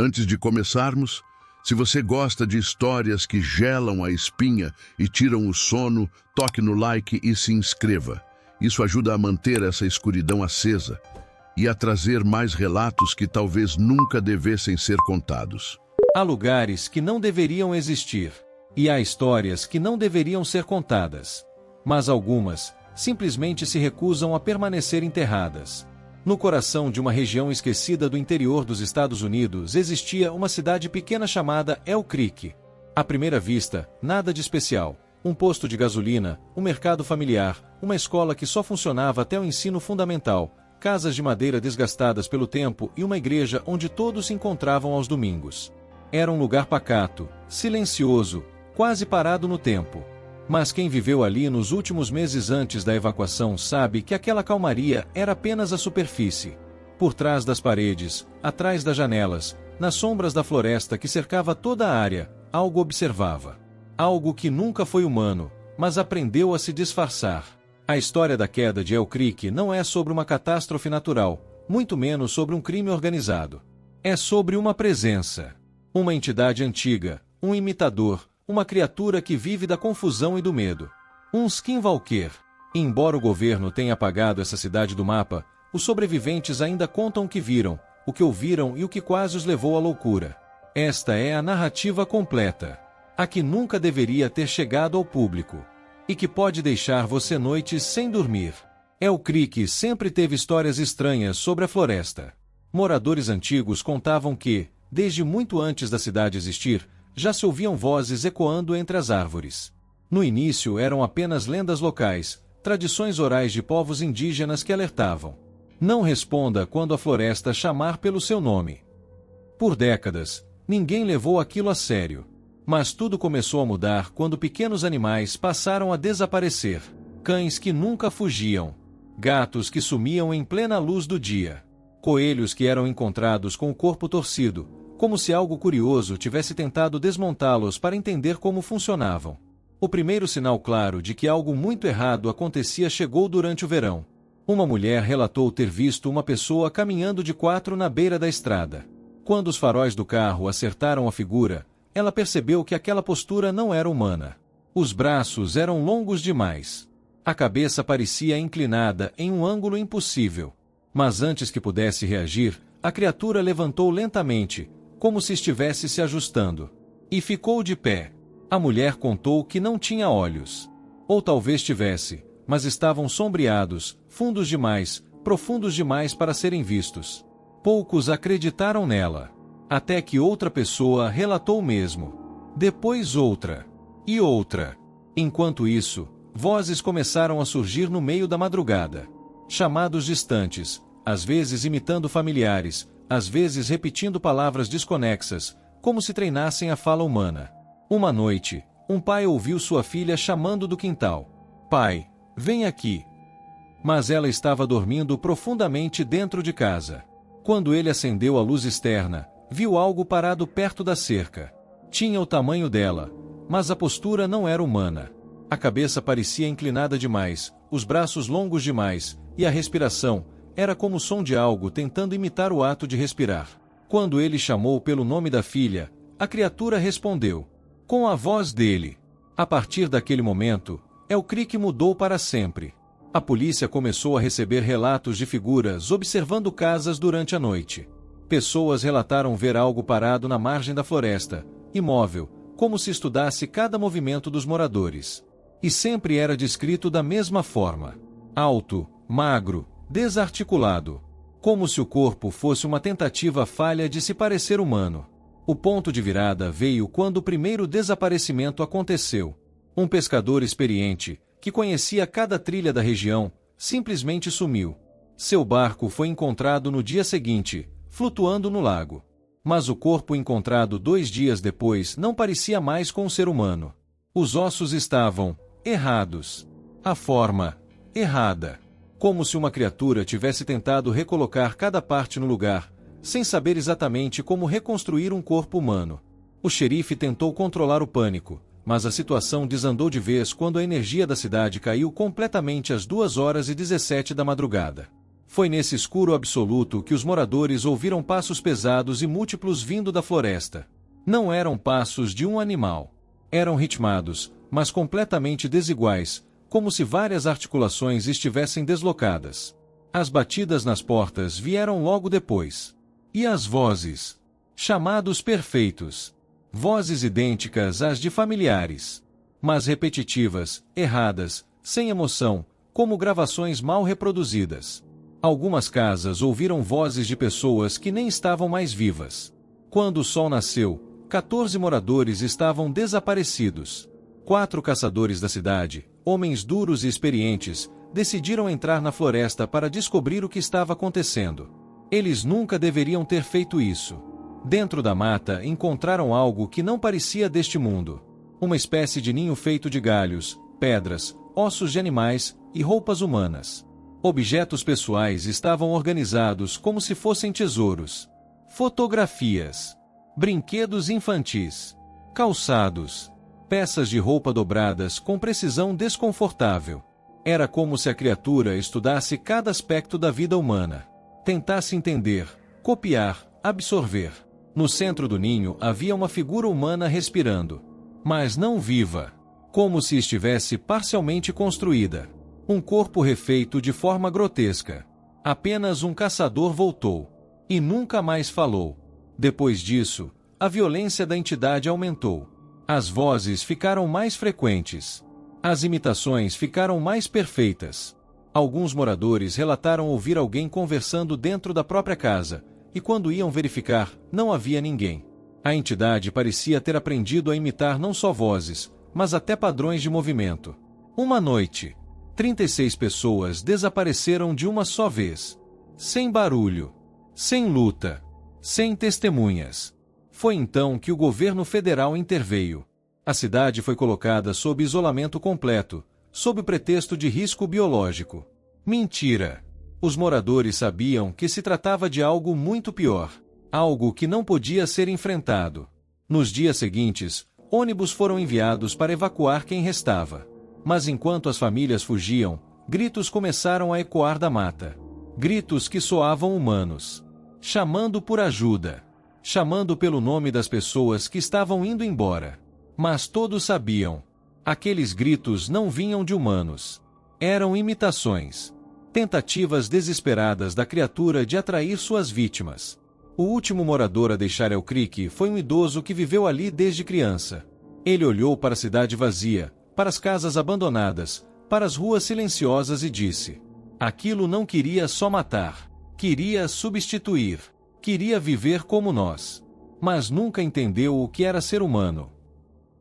Antes de começarmos, se você gosta de histórias que gelam a espinha e tiram o sono, toque no like e se inscreva. Isso ajuda a manter essa escuridão acesa e a trazer mais relatos que talvez nunca devessem ser contados. Há lugares que não deveriam existir, e há histórias que não deveriam ser contadas. Mas algumas simplesmente se recusam a permanecer enterradas. No coração de uma região esquecida do interior dos Estados Unidos existia uma cidade pequena chamada Elk Creek. À primeira vista, nada de especial. Um posto de gasolina, um mercado familiar, uma escola que só funcionava até o ensino fundamental, casas de madeira desgastadas pelo tempo e uma igreja onde todos se encontravam aos domingos. Era um lugar pacato, silencioso, quase parado no tempo. Mas quem viveu ali nos últimos meses antes da evacuação sabe que aquela calmaria era apenas a superfície. Por trás das paredes, atrás das janelas, nas sombras da floresta que cercava toda a área, algo observava. Algo que nunca foi humano, mas aprendeu a se disfarçar. A história da queda de Elk Creek não é sobre uma catástrofe natural, muito menos sobre um crime organizado. É sobre uma presença. Uma entidade antiga, um imitador, uma criatura que vive da confusão e do medo. Um skinwalker. Embora o governo tenha apagado essa cidade do mapa, os sobreviventes ainda contam o que viram, o que ouviram e o que quase os levou à loucura. Esta é a narrativa completa. A que nunca deveria ter chegado ao público. E que pode deixar você noites sem dormir. Elk Creek sempre teve histórias estranhas sobre a floresta. Moradores antigos contavam que, desde muito antes da cidade existir, já se ouviam vozes ecoando entre as árvores. No início eram apenas lendas locais, tradições orais de povos indígenas que alertavam. Não responda quando a floresta chamar pelo seu nome. Por décadas, ninguém levou aquilo a sério. Mas tudo começou a mudar quando pequenos animais passaram a desaparecer. Cães que nunca fugiam. Gatos que sumiam em plena luz do dia. Coelhos que eram encontrados com o corpo torcido, como se algo curioso tivesse tentado desmontá-los para entender como funcionavam. O primeiro sinal claro de que algo muito errado acontecia chegou durante o verão. Uma mulher relatou ter visto uma pessoa caminhando de quatro na beira da estrada. Quando os faróis do carro acertaram a figura, ela percebeu que aquela postura não era humana. Os braços eram longos demais. A cabeça parecia inclinada em um ângulo impossível. Mas antes que pudesse reagir, a criatura levantou lentamente, como se estivesse se ajustando. E ficou de pé. A mulher contou que não tinha olhos. Ou talvez tivesse, mas estavam sombreados, fundos demais, profundos demais para serem vistos. Poucos acreditaram nela. Até que outra pessoa relatou o mesmo. Depois outra. E outra. Enquanto isso, vozes começaram a surgir no meio da madrugada. Chamados distantes, às vezes imitando familiares, às vezes repetindo palavras desconexas, como se treinassem a fala humana. Uma noite, um pai ouviu sua filha chamando do quintal. Pai, vem aqui. Mas ela estava dormindo profundamente dentro de casa. Quando ele acendeu a luz externa, viu algo parado perto da cerca. Tinha o tamanho dela, mas a postura não era humana. A cabeça parecia inclinada demais, os braços longos demais, e a respiração era como o som de algo tentando imitar o ato de respirar. Quando ele chamou pelo nome da filha, a criatura respondeu, com a voz dele. A partir daquele momento, Elk Creek mudou para sempre. A polícia começou a receber relatos de figuras observando casas durante a noite. Pessoas relataram ver algo parado na margem da floresta, imóvel, como se estudasse cada movimento dos moradores. E sempre era descrito da mesma forma. Alto, magro, desarticulado. Como se o corpo fosse uma tentativa falha de se parecer humano. O ponto de virada veio quando o primeiro desaparecimento aconteceu. Um pescador experiente, que conhecia cada trilha da região, simplesmente sumiu. Seu barco foi encontrado no dia seguinte, flutuando no lago. Mas o corpo encontrado 2 dias depois não parecia mais com um ser humano. Os ossos estavam errados. A forma errada. Como se uma criatura tivesse tentado recolocar cada parte no lugar, sem saber exatamente como reconstruir um corpo humano. O xerife tentou controlar o pânico, mas a situação desandou de vez quando a energia da cidade caiu completamente às 2h17 da madrugada. Foi nesse escuro absoluto que os moradores ouviram passos pesados e múltiplos vindo da floresta. Não eram passos de um animal. Eram ritmados, mas completamente desiguais, como se várias articulações estivessem deslocadas. As batidas nas portas vieram logo depois. E as vozes? Chamados perfeitos. Vozes idênticas às de familiares. Mas repetitivas, erradas, sem emoção, como gravações mal reproduzidas. Algumas casas ouviram vozes de pessoas que nem estavam mais vivas. Quando o sol nasceu, 14 moradores estavam desaparecidos. 4 caçadores da cidade, homens duros e experientes, decidiram entrar na floresta para descobrir o que estava acontecendo. Eles nunca deveriam ter feito isso. Dentro da mata encontraram algo que não parecia deste mundo. Uma espécie de ninho feito de galhos, pedras, ossos de animais e roupas humanas. Objetos pessoais estavam organizados como se fossem tesouros. Fotografias, brinquedos infantis, calçados, peças de roupa dobradas com precisão desconfortável. Era como se a criatura estudasse cada aspecto da vida humana. Tentasse entender, copiar, absorver. No centro do ninho havia uma figura humana respirando, mas não viva, como se estivesse parcialmente construída. Um corpo refeito de forma grotesca. Apenas um caçador voltou. E nunca mais falou. Depois disso, a violência da entidade aumentou. As vozes ficaram mais frequentes. As imitações ficaram mais perfeitas. Alguns moradores relataram ouvir alguém conversando dentro da própria casa, e quando iam verificar, não havia ninguém. A entidade parecia ter aprendido a imitar não só vozes, mas até padrões de movimento. Uma noite, 36 pessoas desapareceram de uma só vez. Sem barulho, sem luta, sem testemunhas. Foi então que o governo federal interveio. A cidade foi colocada sob isolamento completo, sob o pretexto de risco biológico. Mentira! Os moradores sabiam que se tratava de algo muito pior, algo que não podia ser enfrentado. Nos dias seguintes, ônibus foram enviados para evacuar quem restava. Mas enquanto as famílias fugiam, gritos começaram a ecoar da mata. Gritos que soavam humanos. Chamando por ajuda. Chamando pelo nome das pessoas que estavam indo embora. Mas todos sabiam. Aqueles gritos não vinham de humanos. Eram imitações. Tentativas desesperadas da criatura de atrair suas vítimas. O último morador a deixar El Creek foi um idoso que viveu ali desde criança. Ele olhou para a cidade vazia, para as casas abandonadas, para as ruas silenciosas e disse: aquilo não queria só matar, queria substituir, queria viver como nós. Mas nunca entendeu o que era ser humano.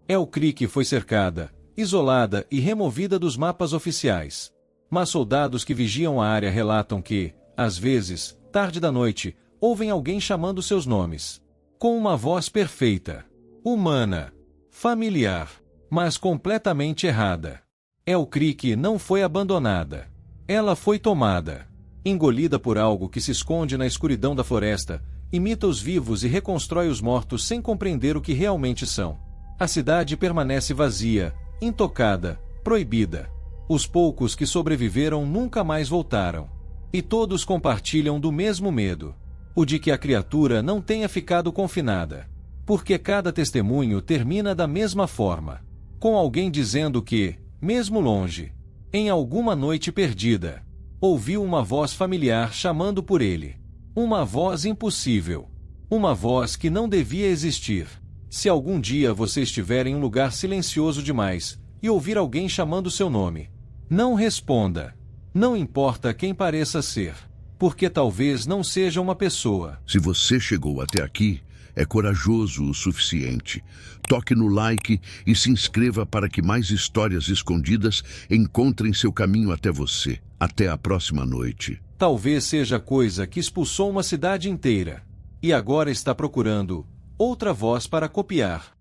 El Creek foi cercada, isolada e removida dos mapas oficiais. Mas soldados que vigiam a área relatam que, às vezes, tarde da noite, ouvem alguém chamando seus nomes. Com uma voz perfeita, humana, familiar, mas completamente errada. El Creek não foi abandonada. Ela foi tomada. Engolida por algo que se esconde na escuridão da floresta, imita os vivos e reconstrói os mortos sem compreender o que realmente são. A cidade permanece vazia, intocada, proibida. Os poucos que sobreviveram nunca mais voltaram. E todos compartilham do mesmo medo. O de que a criatura não tenha ficado confinada. Porque cada testemunho termina da mesma forma. Com alguém dizendo que, mesmo longe, em alguma noite perdida, ouviu uma voz familiar chamando por ele. Uma voz impossível. Uma voz que não devia existir. Se algum dia você estiver em um lugar silencioso demais e ouvir alguém chamando seu nome, não responda. Não importa quem pareça ser, porque talvez não seja uma pessoa. Se você chegou até aqui, é corajoso o suficiente. Toque no like e se inscreva para que mais histórias escondidas encontrem seu caminho até você. Até a próxima noite. Talvez seja a coisa que expulsou uma cidade inteira. E agora está procurando outra voz para copiar.